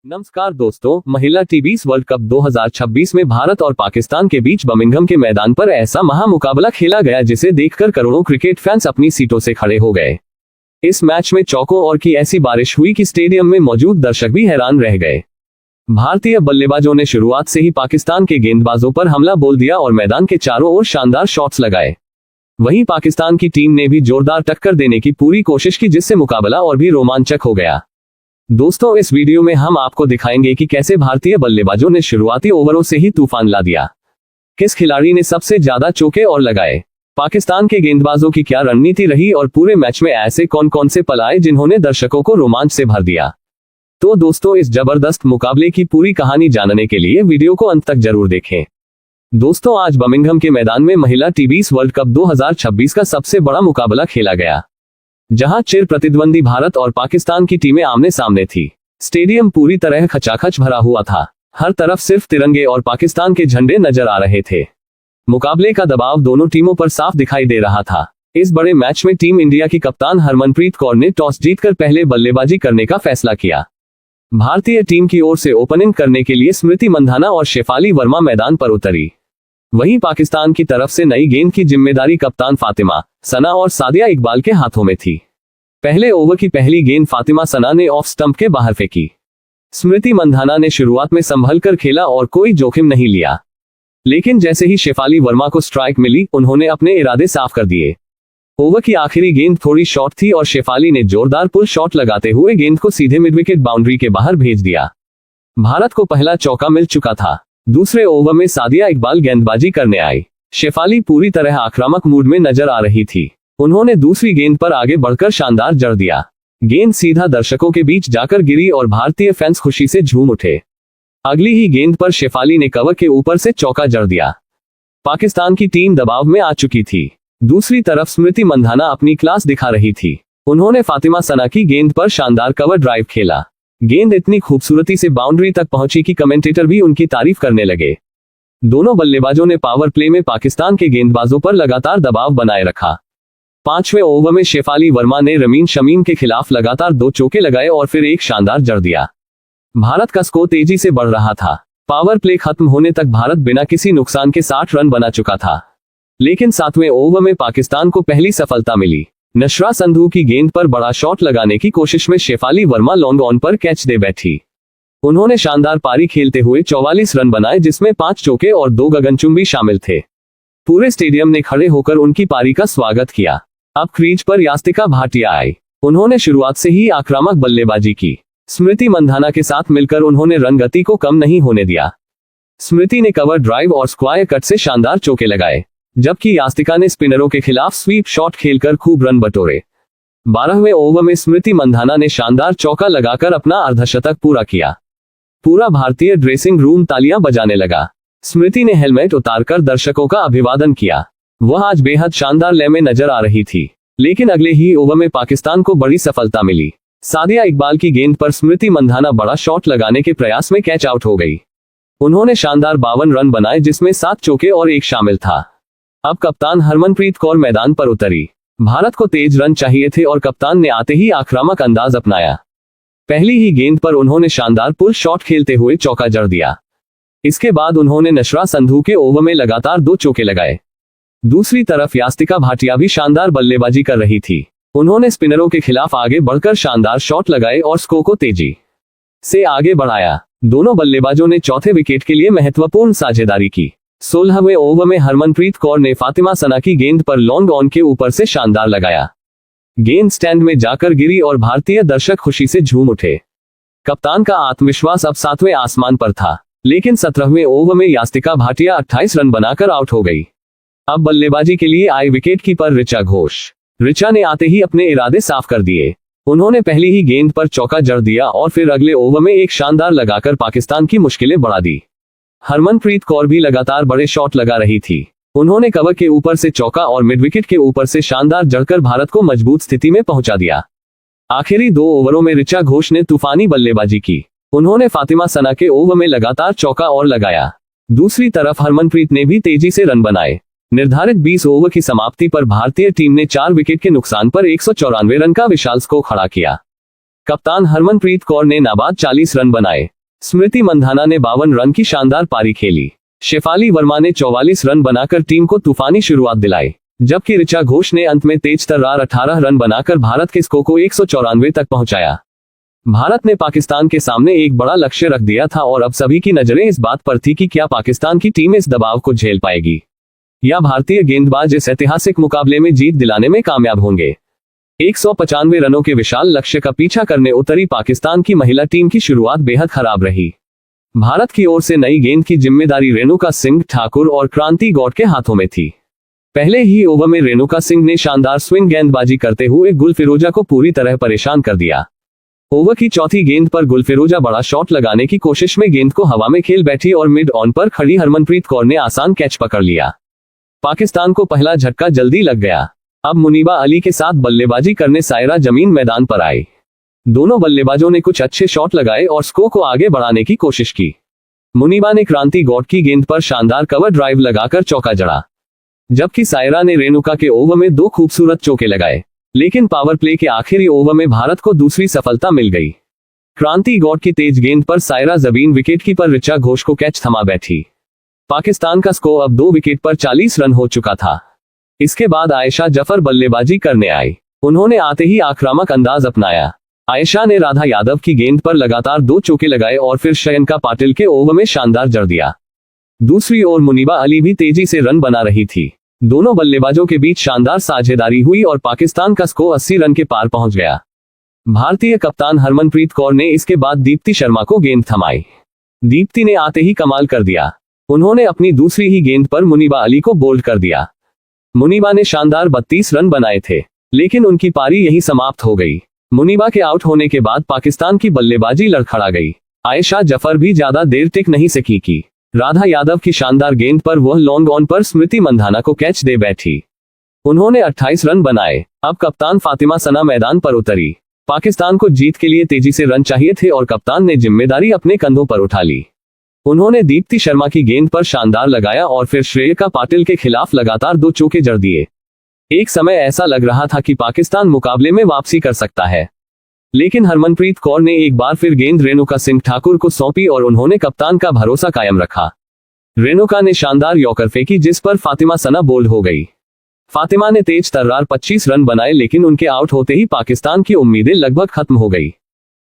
नमस्कार दोस्तों, महिला टी20 वर्ल्ड कप 2026 में भारत और पाकिस्तान के बीच बर्मिंघम के मैदान पर ऐसा महामुकाबला खेला गया जिसे देखकर करोड़ों क्रिकेट फैंस अपनी सीटों से खड़े हो गए। इस मैच में चौकों और की ऐसी बारिश हुई कि स्टेडियम में मौजूद दर्शक भी हैरान रह गए। भारतीय बल्लेबाजों ने शुरुआत से ही पाकिस्तान के गेंदबाजों पर हमला बोल दिया और मैदान के चारों ओर शानदार शॉट्स लगाए। वहीं पाकिस्तान की टीम ने भी जोरदार टक्कर देने की पूरी कोशिश की, जिससे मुकाबला और भी रोमांचक हो गया। दोस्तों, इस वीडियो में हम आपको दिखाएंगे कि कैसे भारतीय बल्लेबाजों ने शुरुआती ओवरों से ही तूफान ला दिया, किस खिलाड़ी ने सबसे ज्यादा चौके और लगाए, पाकिस्तान के गेंदबाजों की क्या रणनीति रही और पूरे मैच में ऐसे कौन कौन से पल आए जिन्होंने दर्शकों को रोमांच से भर दिया। तो दोस्तों, इस जबरदस्त मुकाबले की पूरी कहानी जानने के लिए वीडियो को अंत तक जरूर देखें। दोस्तों, आज बर्मिंघम के मैदान में महिला टी20 वर्ल्ड कप 2026 का सबसे बड़ा मुकाबला खेला गया, जहां चिर प्रतिद्वंदी भारत और पाकिस्तान की टीमें आमने सामने थी। स्टेडियम पूरी तरह खचाखच भरा हुआ था, हर तरफ सिर्फ तिरंगे और पाकिस्तान के झंडे नजर आ रहे थे। मुकाबले का दबाव दोनों टीमों पर साफ दिखाई दे रहा था। इस बड़े मैच में टीम इंडिया की कप्तान हरमनप्रीत कौर ने टॉस जीतकर पहले बल्लेबाजी करने का फैसला किया। भारतीय टीम की ओर से ओपनिंग करने के लिए स्मृति मंधाना और शेफाली वर्मा मैदान पर उतरी। वहीं पाकिस्तान की तरफ से नई गेंद की जिम्मेदारी कप्तान फातिमा, सना और सादिया इकबाल के हाथों में थी। पहले ओवर की पहली गेंद फातिमा सना ने ऑफ स्टंप के बाहर फेंकी। स्मृति मंधाना ने शुरुआत में संभल कर खेला और कोई जोखिम नहीं लिया, लेकिन जैसे ही शेफाली वर्मा को स्ट्राइक मिली, उन्होंने अपने इरादे साफ कर दिए। ओवर की आखिरी गेंद थोड़ी शॉर्ट थी और शेफाली ने जोरदार पुल शॉट लगाते हुए गेंद को सीधे मिडविकेट बाउंड्री के बाहर भेज दिया। भारत को पहला चौका मिल चुका था। दूसरे ओवर में सादिया इकबाल गेंदबाजी करने आई। शेफाली पूरी तरह आक्रामक मूड में नजर आ रही थी। उन्होंने दूसरी गेंद पर आगे बढ़कर शानदार जड़ दिया। गेंद सीधा दर्शकों के बीच जाकर गिरी और भारतीय फैंस खुशी से झूम उठे। अगली ही गेंद पर शेफाली ने कवर के ऊपर से चौका जड़ दिया। पाकिस्तान की टीम दबाव में आ चुकी थी। दूसरी तरफ स्मृति मंधाना अपनी क्लास दिखा रही थी। उन्होंने फातिमा सना की गेंद पर शानदार कवर ड्राइव खेला। गेंद इतनी खूबसूरती से बाउंड्री तक पहुंची कि कमेंटेटर भी उनकी तारीफ करने लगे। दोनों बल्लेबाजों ने पावर प्ले में पाकिस्तान के गेंदबाजों पर लगातार दबाव बनाए रखा। पांचवें ओवर में शेफाली वर्मा ने रमीन शमीम के खिलाफ लगातार 2 चौके लगाए और फिर एक शानदार जड़ दिया। भारत का स्कोर तेजी से बढ़ रहा था। पावर प्ले खत्म होने तक भारत बिना किसी नुकसान के 60 रन बना चुका था, लेकिन 7वें ओवर में पाकिस्तान को पहली सफलता मिली। नशरा संधू की गेंद पर बड़ा शॉट लगाने की कोशिश में शेफाली वर्मा लॉन्ग ऑन पर कैच दे बैठी। उन्होंने शानदार पारी खेलते हुए 44 रन बनाए, जिसमें 5 चौके और 2 गगनचुंबी शामिल थे। पूरे स्टेडियम ने खड़े होकर उनकी पारी का स्वागत किया। अब क्रीज पर यास्तिका भाटिया आई। उन्होंने शुरुआत से ही आक्रामक बल्लेबाजी की। स्मृति मंधाना के साथ मिलकर उन्होंने रन गति को कम नहीं होने दिया। स्मृति ने कवर ड्राइव और स्क्वायर कट से शानदार चौके लगाए, जबकि यास्तिका ने स्पिनरों के खिलाफ स्वीप शॉट खेलकर खूब रन बटोरे। 12वें ओवर में स्मृति मंधाना ने शानदार चौका लगाकर अपना अर्धशतक पूरा किया। पूरा भारतीय ड्रेसिंग रूम तालियां बजाने लगा। स्मृति ने हेलमेट उतारकर दर्शकों का अभिवादन किया। वह आज बेहद शानदार लय में नजर आ रही थी, लेकिन अगले ही ओवर में पाकिस्तान को बड़ी सफलता मिली। सादिया इकबाल की गेंद पर स्मृति मंधाना बड़ा शॉट लगाने के प्रयास में कैच आउट हो गई। उन्होंने शानदार 52 रन बनाए, जिसमें 7 चौके और 1 शामिल था। अब कप्तान हरमनप्रीत कौर मैदान पर उतरी। भारत को तेज रन चाहिए थे और कप्तान ने आते ही आक्रामक अंदाज अपनाया। पहली ही गेंद पर उन्होंने शानदार पुल शॉट खेलते हुए चौका जड़ दिया। इसके बाद उन्होंने नशरा संधू के ओवर में लगातार 2 चौके लगाए। दूसरी तरफ यास्तिका भाटिया भी शानदार बल्लेबाजी कर रही थी। उन्होंने स्पिनरों के खिलाफ आगे बढ़कर शानदार शॉट लगाए और स्कोर को तेजी से आगे बढ़ाया। दोनों बल्लेबाजों ने चौथे विकेट के लिए महत्वपूर्ण साझेदारी की। 16वें ओवर में हरमनप्रीत कौर ने फातिमा सना की गेंद पर लॉन्ग ऑन के ऊपर से शानदार लगाया। गेंद स्टैंड में जाकर गिरी और भारतीय दर्शक खुशी से झूम उठे। कप्तान का आत्मविश्वास अब 7वें आसमान पर था, लेकिन 17वें ओवर में यास्तिका भाटिया 28 रन बनाकर आउट हो गई। अब बल्लेबाजी के लिए आई विकेट कीपर ऋचा घोष। ऋचा ने आते ही अपने इरादे साफ कर दिए। उन्होंने पहली ही गेंद पर चौका जड़ दिया और फिर अगले ओवर में एक शानदार लगाकर पाकिस्तान की मुश्किलें बढ़ा दी। हरमनप्रीत कौर भी लगातार बड़े शॉट लगा रही थी। उन्होंने कवर के ऊपर से चौका और मिडविकेट के ऊपर से शानदार जड़कर भारत को मजबूत स्थिति में पहुंचा दिया। आखिरी 2 ओवरों में ऋचा घोष ने तूफानी बल्लेबाजी की। उन्होंने फातिमा सना के ओवर में लगातार चौका और लगाया। दूसरी तरफ हरमनप्रीत ने भी तेजी से रन बनाए। निर्धारित 20 ओवर की समाप्ति पर भारतीय टीम ने 4 विकेट के नुकसान पर 194 रन का विशाल स्कोर खड़ा किया। कप्तान हरमनप्रीत कौर ने नाबाद 40 रन बनाए। स्मृति मंधाना ने 52 रन की शानदार पारी खेली। शेफाली वर्मा ने 44 रन बनाकर टीम को तूफानी शुरुआत दिलाई, जबकि ऋचा घोष ने अंत में तेज तर्रार 18 रन बनाकर भारत के स्कोर को 194 तक पहुंचाया। भारत ने पाकिस्तान के सामने एक बड़ा लक्ष्य रख दिया था और अब सभी की नजरें इस बात पर थी कि क्या पाकिस्तान की टीम इस दबाव को झेल पाएगी या भारतीय गेंदबाज इस ऐतिहासिक मुकाबले में जीत दिलाने में कामयाब होंगे। 195 रनों के विशाल लक्ष्य का पीछा करने उतरी पाकिस्तान की महिला टीम की शुरुआत बेहद खराब रही। भारत की ओर से नई गेंद की जिम्मेदारी रेणुका सिंह ठाकुर और क्रांति गौड के हाथों में थी। पहले ही ओवर में रेणुका सिंह ने शानदार स्विंग गेंदबाजी करते हुए गुलफिरोजा को पूरी तरह परेशान कर दिया। ओवर की चौथी गेंद पर गुलफिरोजा बड़ा शॉट लगाने की कोशिश में गेंद को हवा में खेल बैठी और मिड ऑन पर खड़ी हरमनप्रीत कौर ने आसान कैच पकड़ लिया। पाकिस्तान को पहला झटका जल्दी लग गया। अब मुनीबा अली के साथ बल्लेबाजी करने सायरा जमीन मैदान पर आई। दोनों बल्लेबाजों ने कुछ अच्छे शॉट लगाए और स्कोर को आगे बढ़ाने की कोशिश की। मुनीबा ने क्रांति गौड की गेंद पर शानदार कवर ड्राइव लगाकर चौका जड़ा, जबकि सायरा ने रेणुका के ओवर में 2 खूबसूरत चौके लगाए, लेकिन पावर प्ले के आखिरी ओवर में भारत को दूसरी सफलता मिल गई। क्रांति गौड की तेज गेंद पर सायरा जबीन विकेटकीपर ऋचा घोष को कैच थमा बैठी। पाकिस्तान का स्कोर अब 2 विकेट पर 40 रन हो चुका था। इसके बाद आयशा जफर बल्लेबाजी करने आई। उन्होंने आते ही आक्रामक अंदाज अपनाया। आयशा ने राधा यादव की गेंद पर लगातार 2 चौके लगाए और फिर श्रेयंका पाटिल के ओवर में शानदार जड़ दिया। दूसरी ओर मुनीबा अली भी तेजी से रन बना रही थी। दोनों बल्लेबाजों के बीच शानदार साझेदारी हुई और पाकिस्तान का स्कोर 80 रन के पार पहुंच गया। भारतीय कप्तान हरमनप्रीत कौर ने इसके बाद दीप्ति शर्मा को गेंद थमाई। दीप्ति ने आते ही कमाल कर दिया। उन्होंने अपनी दूसरी ही गेंद पर मुनीबा अली को बोल्ड कर दिया। मुनीबा ने शानदार 32 रन बनाए थे, लेकिन उनकी पारी यहीं समाप्त हो गई। मुनीबा के आउट होने के बाद पाकिस्तान की बल्लेबाजी लड़खड़ा गई। आयशा जफर भी ज्यादा देर टिक नहीं सकी कि राधा यादव की शानदार गेंद पर वह लॉन्ग ऑन पर स्मृति मंधाना को कैच दे बैठी। उन्होंने 28 रन बनाए। अब कप्तान फातिमा सना मैदान पर उतरी। पाकिस्तान को जीत के लिए तेजी से रन चाहिए थे और कप्तान ने जिम्मेदारी अपने कंधों पर उठा ली। उन्होंने दीप्ति शर्मा की गेंद पर शानदार लगाया और फिर श्रेयका पाटिल के खिलाफ लगातार 2 चौके जड़ दिए। एक समय ऐसा लग रहा था कि पाकिस्तान मुकाबले में वापसी कर सकता है, लेकिन हरमनप्रीत कौर ने एक बार फिर गेंद रेणुका सिंह ठाकुर को सौंपी और उन्होंने कप्तान का भरोसा कायम रखा। रेणुका ने शानदार यॉर्कर फेंकी जिस पर फातिमा सना बोल्ड हो गई। फातिमा ने तेज तर्रार 25 रन बनाए, लेकिन उनके आउट होते ही पाकिस्तान की उम्मीदें लगभग खत्म हो गई।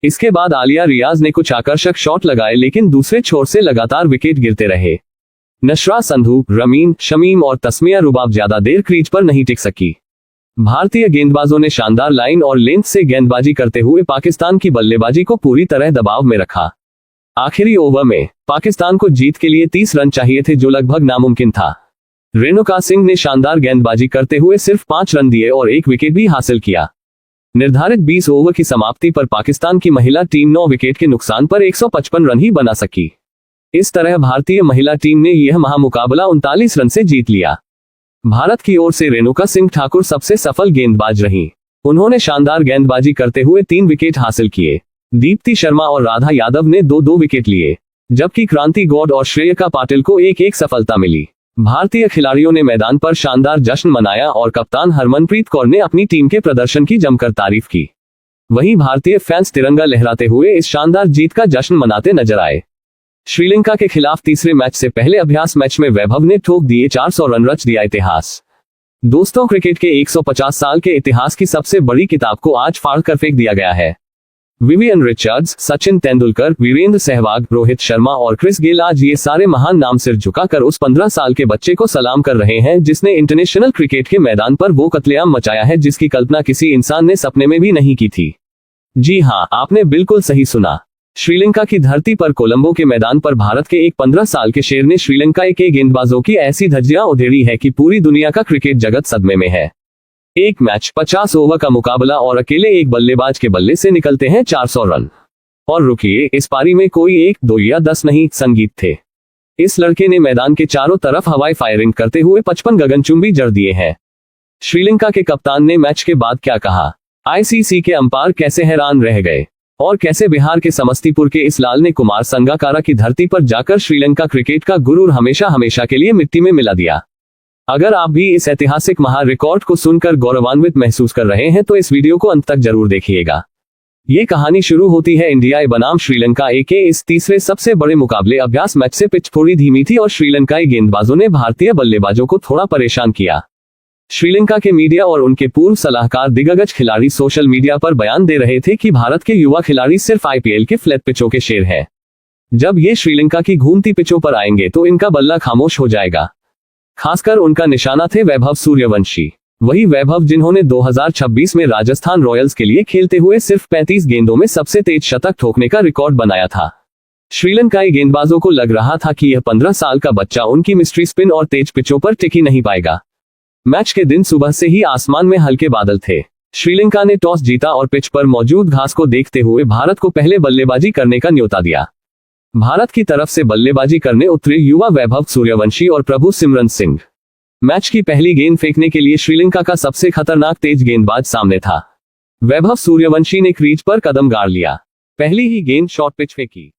इसके बाद आलिया रियाज ने कुछ आकर्षक शॉट लगाए, लेकिन दूसरे छोर से लगातार विकेट गिरते रहे। नशरा संधू, रमीन, शमीम और तस्मिया रुबाब ज्यादा देर क्रीज पर नहीं टिक सकी। भारतीय गेंदबाजों ने शानदार लाइन और लेंथ से गेंदबाजी करते हुए पाकिस्तान की बल्लेबाजी को पूरी तरह दबाव में रखा। आखिरी ओवर में पाकिस्तान को जीत के लिए 30 रन चाहिए थे, जो लगभग नामुमकिन था। रेणुका सिंह ने शानदार गेंदबाजी करते हुए सिर्फ 5 रन दिए और 1 विकेट भी हासिल किया। निर्धारित 20 ओवर की समाप्ति पर पाकिस्तान की महिला टीम 9 विकेट के नुकसान पर 155 रन ही बना सकी। इस तरह भारतीय महिला टीम ने यह महामुकाबला 39 रन से जीत लिया। भारत की ओर से रेणुका सिंह ठाकुर सबसे सफल गेंदबाज रहीं। उन्होंने शानदार गेंदबाजी करते हुए 3 विकेट हासिल किए। दीप्ति शर्मा और राधा यादव ने 2-2 विकेट लिए, जबकि क्रांति गौड और श्रेयका पाटिल को 1-1 सफलता मिली। भारतीय खिलाड़ियों ने मैदान पर शानदार जश्न मनाया और कप्तान हरमनप्रीत कौर ने अपनी टीम के प्रदर्शन की जमकर तारीफ की। वहीं भारतीय फैंस तिरंगा लहराते हुए इस शानदार जीत का जश्न मनाते नजर आए। श्रीलंका के खिलाफ तीसरे मैच से पहले अभ्यास मैच में वैभव ने ठोक दिए 400 रन, रच दिया इतिहास। दोस्तों, क्रिकेट के 150 साल के इतिहास की सबसे बड़ी किताब को आज फाड़ कर फेंक दिया गया है। विवियन रिचर्ड्स, सचिन तेंदुलकर, वीरेंद्र सहवाग, रोहित शर्मा और क्रिस गेल, आज ये सारे महान नाम सिर झुकाकर उस 15 साल के बच्चे को सलाम कर रहे हैं जिसने इंटरनेशनल क्रिकेट के मैदान पर वो कत्लेआम मचाया है जिसकी कल्पना किसी इंसान ने सपने में भी नहीं की थी। जी हां, आपने बिल्कुल सही सुना। श्रीलंका की धरती पर कोलंबो के मैदान पर भारत के एक 15 साल के शेर ने श्रीलंका के गेंदबाजों की ऐसी धज्जियां उधेड़ी है कि पूरी दुनिया का क्रिकेट जगत सदमे में है। एक मैच, 50 ओवर का मुकाबला और अकेले एक बल्लेबाज के बल्ले से निकलते हैं 400 रन। और रुकिए, इस पारी में कोई 1, 2 या 10 नहीं, संगीत थे। इस लड़के ने मैदान के चारों तरफ हवाई फायरिंग करते हुए 55 गगनचुंबी जड़ दिए हैं। श्रीलंका के कप्तान ने मैच के बाद क्या कहा, आईसीसी के अंपायर कैसे हैरान रह गए और कैसे बिहार के समस्तीपुर के इस लाल ने कुमार संगाकारा की धरती पर जाकर श्रीलंका क्रिकेट का गुरूर हमेशा हमेशा के लिए मिट्टी में मिला दिया। अगर आप भी इस ऐतिहासिक महा रिकॉर्ड को सुनकर गौरवान्वित महसूस कर रहे हैं तो इस वीडियो को अंत तक जरूर देखिएगा। ये कहानी शुरू होती है इंडिया बनाम श्रीलंका ए के इस तीसरे सबसे बड़े मुकाबले अभ्यास मैच से। पिच थोड़ी धीमी थी और श्रीलंकाई गेंदबाजों ने भारतीय बल्लेबाजों को थोड़ा परेशान किया। श्रीलंका के मीडिया और उनके पूर्व सलाहकार दिग्गज खिलाड़ी सोशल मीडिया पर बयान दे रहे थे कि भारत के युवा खिलाड़ी सिर्फ आईपीएल के फ्लैट पिचों के शेर हैं। जब ये श्रीलंका की घूमती पिचों पर आएंगे तो इनका बल्ला खामोश हो जाएगा। खासकर उनका निशाना थे वैभव सूर्यवंशी, वही वैभव जिन्होंने 2026 में राजस्थान रॉयल्स के लिए खेलते हुए सिर्फ 35 गेंदों में सबसे तेज शतक ठोकने का रिकॉर्ड बनाया था। श्रीलंकाई गेंदबाजों को लग रहा था कि यह 15 साल का बच्चा उनकी मिस्ट्री स्पिन और तेज पिचों पर टिकी नहीं पाएगा। मैच के दिन सुबह से ही आसमान में हल्के बादल थे। श्रीलंका ने टॉस जीता और पिच पर मौजूद घास को देखते हुए भारत को पहले बल्लेबाजी करने का न्योता दिया। भारत की तरफ से बल्लेबाजी करने उतरे युवा वैभव सूर्यवंशी और प्रभु सिमरन सिंह। मैच की पहली गेंद फेंकने के लिए श्रीलंका का सबसे खतरनाक तेज गेंदबाज सामने था। वैभव सूर्यवंशी ने क्रीज पर कदम गाड़ लिया। पहली ही गेंद शॉर्ट पिच फेंकी।